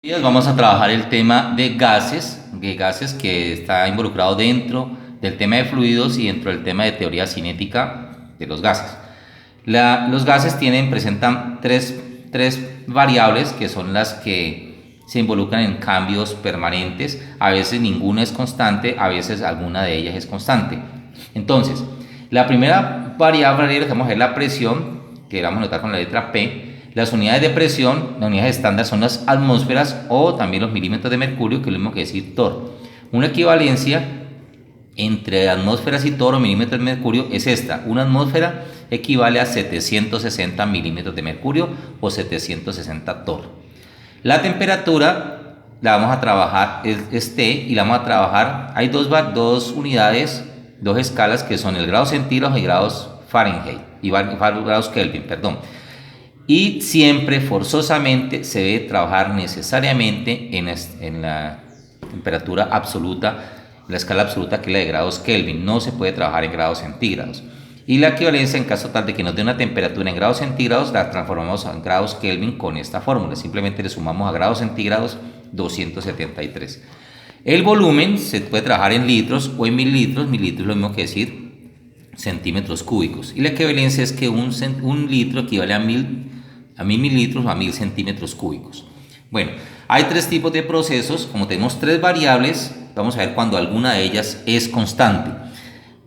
Vamos a trabajar el tema de gases que está involucrado dentro del tema de fluidos y dentro del tema de teoría cinética de los gases. Los gases presentan tres variables que son las que se involucran en cambios permanentes. A veces ninguna es constante, a veces alguna de ellas es constante. Entonces, la primera variable que vamos a ver la presión, que vamos a notar con la letra P. Las unidades de presión, las unidades estándar son las atmósferas o también los milímetros de mercurio, que es lo mismo que decir torr. Una equivalencia entre atmósferas y torr o milímetros de mercurio es esta. Una atmósfera equivale a 760 milímetros de mercurio o 760 torr. La temperatura la vamos a trabajar, es T, y la vamos a trabajar, hay dos unidades, dos escalas que son el grado centígrados y grados Fahrenheit, y grados Kelvin, perdón. Y siempre forzosamente se debe trabajar necesariamente en la temperatura absoluta, la escala absoluta, que es la de grados Kelvin. No se puede trabajar en grados centígrados. Y la equivalencia, en caso tal de que nos dé una temperatura en grados centígrados, la transformamos en grados Kelvin con esta fórmula. Simplemente le sumamos a grados centígrados 273. El volumen se puede trabajar en litros o en mililitros. Mililitros es lo mismo que decir centímetros cúbicos. Y la equivalencia es que un litro equivale a 1000 mililitros o a 1000 centímetros cúbicos. Bueno, hay tres tipos de procesos. Como tenemos tres variables, vamos a ver cuando alguna de ellas es constante.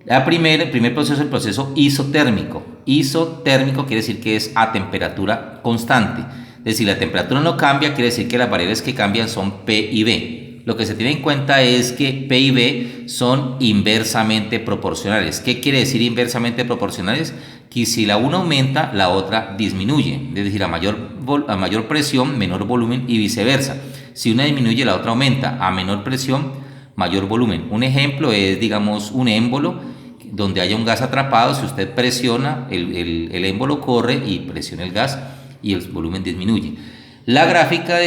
El primer proceso es el proceso isotérmico. Isotérmico quiere decir que es a temperatura constante. Es decir, la temperatura no cambia, quiere decir que las variables que cambian son P y B. Lo que se tiene en cuenta es que P y B son inversamente proporcionales. ¿Qué quiere decir inversamente proporcionales? Que si la una aumenta, la otra disminuye. Es decir, a mayor presión, menor volumen y viceversa. Si una disminuye, la otra aumenta. A menor presión, mayor volumen. Un ejemplo es, digamos, un émbolo donde haya un gas atrapado. Si usted presiona, el émbolo corre y presiona el gas y el volumen disminuye. La gráfica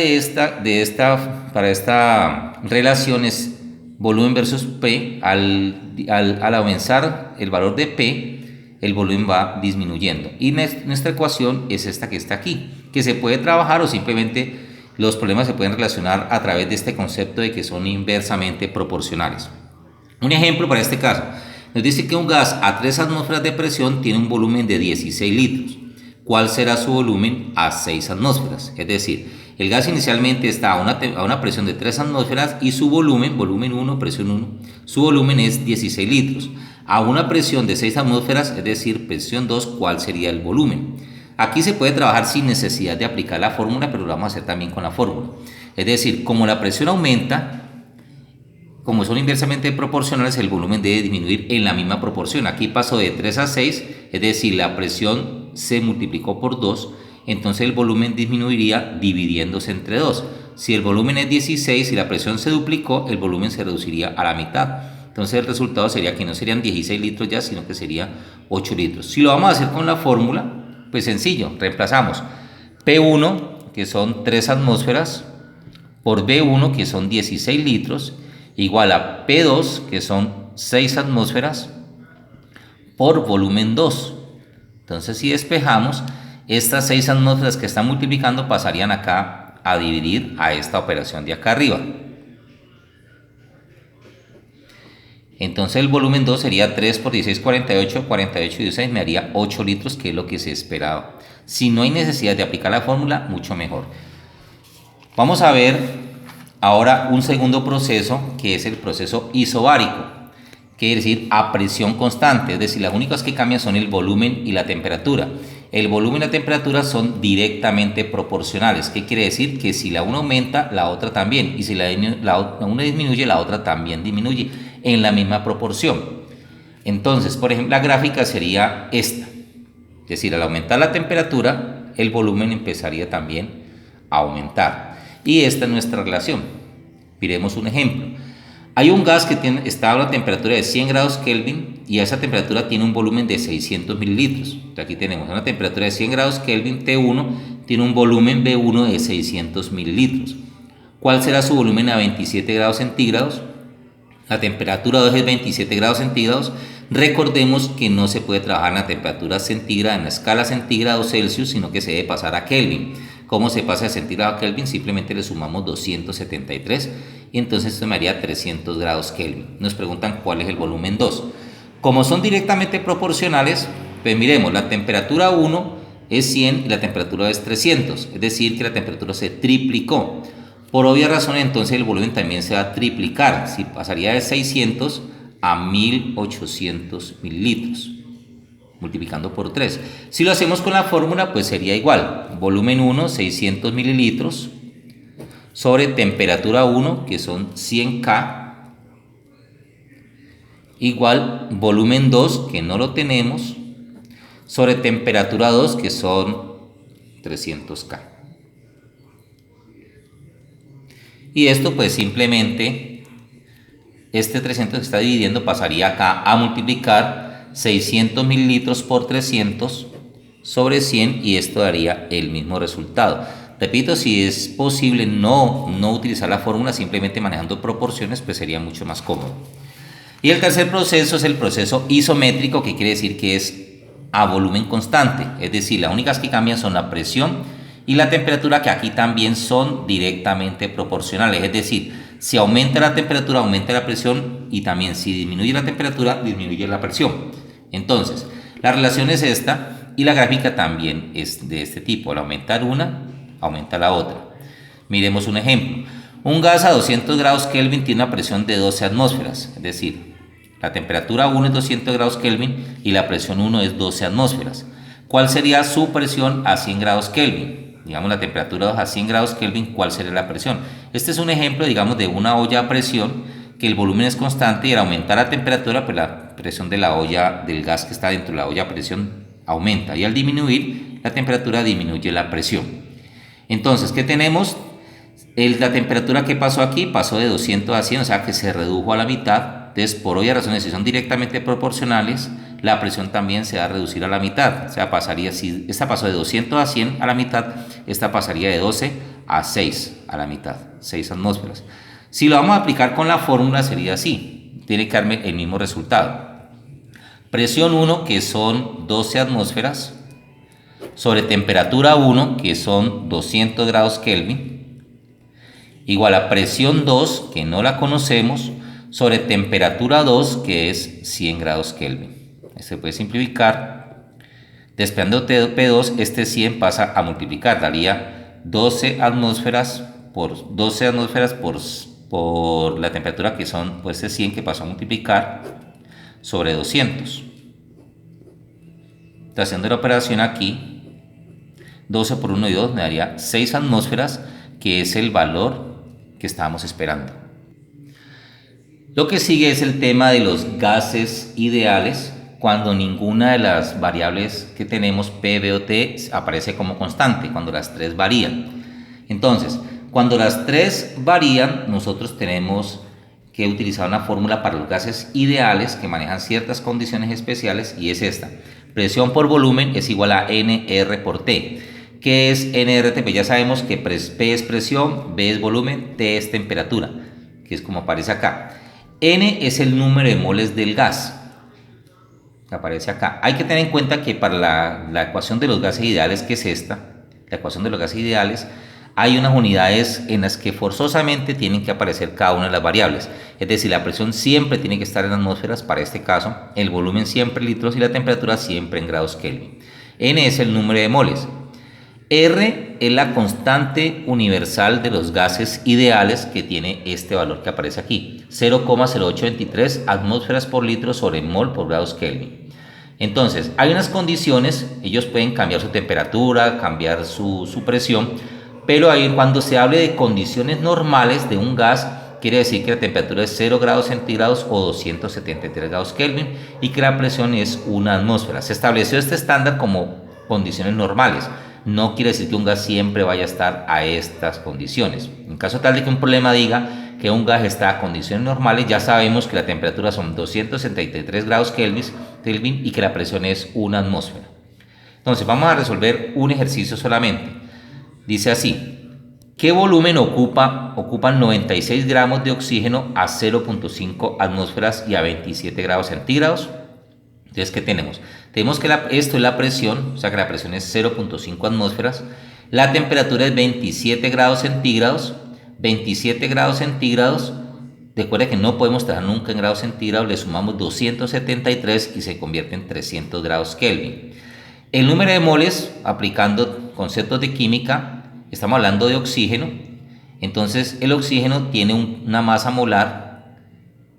para esta relación es volumen versus P. Al aumentar el valor de P, el volumen va disminuyendo. Y nuestra ecuación es esta que está aquí, que se puede trabajar o simplemente los problemas se pueden relacionar a través de este concepto de que son inversamente proporcionales. Un ejemplo para este caso, nos dice que un gas a 3 atmósferas de presión tiene un volumen de 16 litros. ¿Cuál será su volumen a 6 atmósferas? Es decir, el gas inicialmente está a una presión de 3 atmósferas y su volumen 1, presión 1, su volumen es 16 litros. A una presión de 6 atmósferas, es decir, presión 2, ¿cuál sería el volumen? Aquí se puede trabajar sin necesidad de aplicar la fórmula, pero lo vamos a hacer también con la fórmula. Es decir, como la presión aumenta, como son inversamente proporcionales, el volumen debe disminuir en la misma proporción. Aquí pasó de 3 a 6, es decir, la presión se multiplicó por 2, entonces el volumen disminuiría dividiéndose entre 2. Si el volumen es 16 y la presión se duplicó, el volumen se reduciría a la mitad. Entonces el resultado sería que no serían 16 litros ya, sino que sería 8 litros. Si lo vamos a hacer con la fórmula, pues sencillo, reemplazamos P1, que son 3 atmósferas, por B1, que son 16 litros, igual a P2, que son 6 atmósferas, por volumen 2. Entonces, si despejamos, estas 6 atmósferas que están multiplicando pasarían acá a dividir a esta operación de acá arriba. Entonces el volumen 2 sería 3 por 16, 48, 48 y 16 me haría 8 litros, que es lo que se esperaba. Si no hay necesidad de aplicar la fórmula, mucho mejor. Vamos a ver ahora un segundo proceso, que es el proceso isobárico. Quiere decir a presión constante, es decir, las únicas que cambian son el volumen y la temperatura. El volumen y la temperatura son directamente proporcionales. ¿Qué quiere decir? Que si la una aumenta, la otra también. Y si la una disminuye, la otra también disminuye en la misma proporción. Entonces, por ejemplo, la gráfica sería esta. Es decir, al aumentar la temperatura, el volumen empezaría también a aumentar. Y esta es nuestra relación. Miremos un ejemplo. Hay un gas que está a una temperatura de 100 grados Kelvin y a esa temperatura tiene un volumen de 600 mililitros. Entonces aquí tenemos una temperatura de 100 grados Kelvin, T1, tiene un volumen B1 de 600 mililitros. ¿Cuál será su volumen a 27 grados centígrados? La temperatura 2 es 27 grados centígrados. Recordemos que no se puede trabajar en la temperatura centígrada, en la escala centígrados Celsius, sino que se debe pasar a Kelvin. ¿Cómo se pasa de centígrado a Kelvin? Simplemente le sumamos 273 y entonces esto me haría 300 grados Kelvin. Nos preguntan cuál es el volumen 2. Como son directamente proporcionales, pues miremos, la temperatura 1 es 100 y la temperatura 2 es 300, es decir que la temperatura se triplicó. Por obvia razón, entonces el volumen también se va a triplicar, si pasaría de 600 a 1800 mililitros, multiplicando por 3. Si lo hacemos con la fórmula, pues sería igual, volumen 1, 600 mililitros, sobre temperatura 1, que son 100 K, igual volumen 2, que no lo tenemos, sobre temperatura 2, que son 300 K. Y esto pues simplemente, este 300 que está dividiendo pasaría acá a multiplicar 600 mililitros por 300 sobre 100 y esto daría el mismo resultado. Repito, si es posible no utilizar la fórmula, simplemente manejando proporciones, pues sería mucho más cómodo. Y el tercer proceso es el proceso isométrico, que quiere decir que es a volumen constante, es decir, las únicas que cambian son la presión y la temperatura, que aquí también son directamente proporcionales, es decir, si aumenta la temperatura, aumenta la presión, y también si disminuye la temperatura, disminuye la presión. Entonces, la relación es esta y la gráfica también es de este tipo, al aumentar una, aumenta la otra. Miremos un ejemplo. Un gas a 200 grados Kelvin tiene una presión de 12 atmósferas, es decir, la temperatura 1 es 200 grados Kelvin y la presión 1 es 12 atmósferas. ¿Cuál sería su presión a 100 grados Kelvin? Digamos la temperatura 2 a 100 grados Kelvin, ¿cuál sería la presión? Este es un ejemplo, digamos, de una olla a presión, que el volumen es constante y al aumentar la temperatura, pues la presión de la olla, del gas que está dentro de la olla a presión, aumenta, y al disminuir la temperatura disminuye la presión. Entonces, ¿qué tenemos? La temperatura que pasó aquí pasó de 200 a 100, o sea que se redujo a la mitad. Entonces, por obvias razones, si son directamente proporcionales, la presión también se va a reducir a la mitad. O sea, pasaría, si esta pasó de 200 a 100 a la mitad, esta pasaría de 12 a 6 a la mitad, 6 atmósferas. Si lo vamos a aplicar con la fórmula, sería así, tiene que darme el mismo resultado. Presión 1, que son 12 atmósferas, sobre temperatura 1, que son 200 grados Kelvin, igual a presión 2, que no la conocemos, sobre temperatura 2, que es 100 grados Kelvin. Se puede simplificar. Despejando P2, este 100 pasa a multiplicar, daría 12 atmósferas por 12 atmósferas por la temperatura, que son pues este 100 que pasó a multiplicar, sobre 200. Haciendo la operación aquí, 12 por 1 y 2 me daría 6 atmósferas, que es el valor que estábamos esperando. Lo que sigue es el tema de los gases ideales, cuando ninguna de las variables que tenemos, P, B o T, aparece como constante, cuando las tres varían. Entonces, cuando las tres varían, nosotros tenemos que utilizar una fórmula para los gases ideales que manejan ciertas condiciones especiales, y es esta. Presión por volumen es igual a NR por T. ¿Qué es NRT? Pues ya sabemos que P es presión, B es volumen, T es temperatura, que es como aparece acá. N es el número de moles del gas, que aparece acá. Hay que tener en cuenta que para la ecuación de los gases ideales, que es esta, la ecuación de los gases ideales, hay unas unidades en las que forzosamente tienen que aparecer cada una de las variables. Es decir, la presión siempre tiene que estar en atmósferas para este caso, el volumen siempre en litros y la temperatura siempre en grados Kelvin. N es el número de moles. R es la constante universal de los gases ideales, que tiene este valor que aparece aquí, 0,0823 atmósferas por litro sobre mol por grados Kelvin. Entonces, hay unas condiciones, ellos pueden cambiar su temperatura, cambiar su presión, pero ahí cuando se hable de condiciones normales de un gas, quiere decir que la temperatura es 0 grados centígrados o 273 grados Kelvin y que la presión es 1 atmósfera. Se estableció este estándar como condiciones normales. No quiere decir que un gas siempre vaya a estar a estas condiciones. En caso tal de que un problema diga que un gas está a condiciones normales, ya sabemos que la temperatura son 273 grados Kelvin y que la presión es 1 atmósfera. Entonces vamos a resolver un ejercicio solamente. Dice así: ¿qué volumen ocupan 96 gramos de oxígeno a 0.5 atmósferas y a 27 grados centígrados? Entonces, ¿qué tenemos? Tenemos que esto es la presión, o sea que la presión es 0.5 atmósferas. La temperatura es 27 grados centígrados. 27 grados centígrados. Recuerda que no podemos trabajar nunca en grados centígrados, le sumamos 273 y se convierte en 300 grados Kelvin. El número de moles, aplicando conceptos de química, estamos hablando de oxígeno. Entonces el oxígeno tiene una masa molar,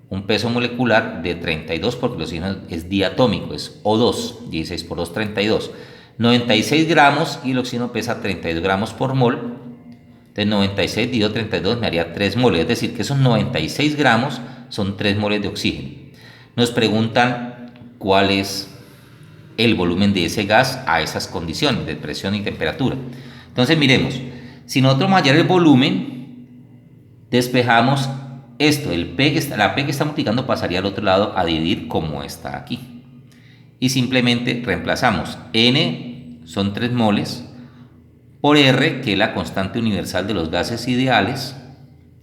un peso molecular de 32, porque el oxígeno es diatómico, es O2, 16 por 2, 32. 96 gramos y el oxígeno pesa 32 gramos por mol. Entonces 96 dividido 32 me haría 3 moles, es decir, que esos 96 gramos son 3 moles de oxígeno. Nos preguntan cuál es el volumen de ese gas a esas condiciones de presión y temperatura. Entonces miremos, si nosotros vamos a hallar el volumen, despejamos esto, la P que está multiplicando pasaría al otro lado a dividir como está aquí. Y simplemente reemplazamos N, son 3 moles, por R, que es la constante universal de los gases ideales,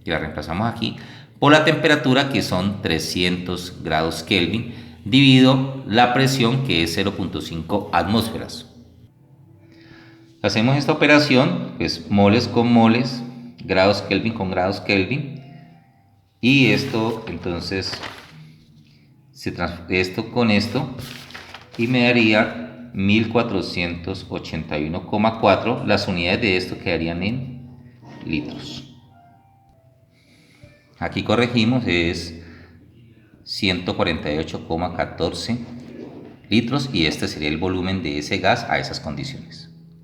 que la reemplazamos aquí, por la temperatura, que son 300 grados Kelvin, dividido la presión, que es 0.5 atmósferas. Hacemos esta operación, pues moles con moles, grados Kelvin con grados Kelvin, y esto entonces esto con esto, y me daría 1481,4. Las unidades de esto quedarían en litros. Aquí corregimos, es 148,14 litros, y este sería el volumen de ese gas a esas condiciones.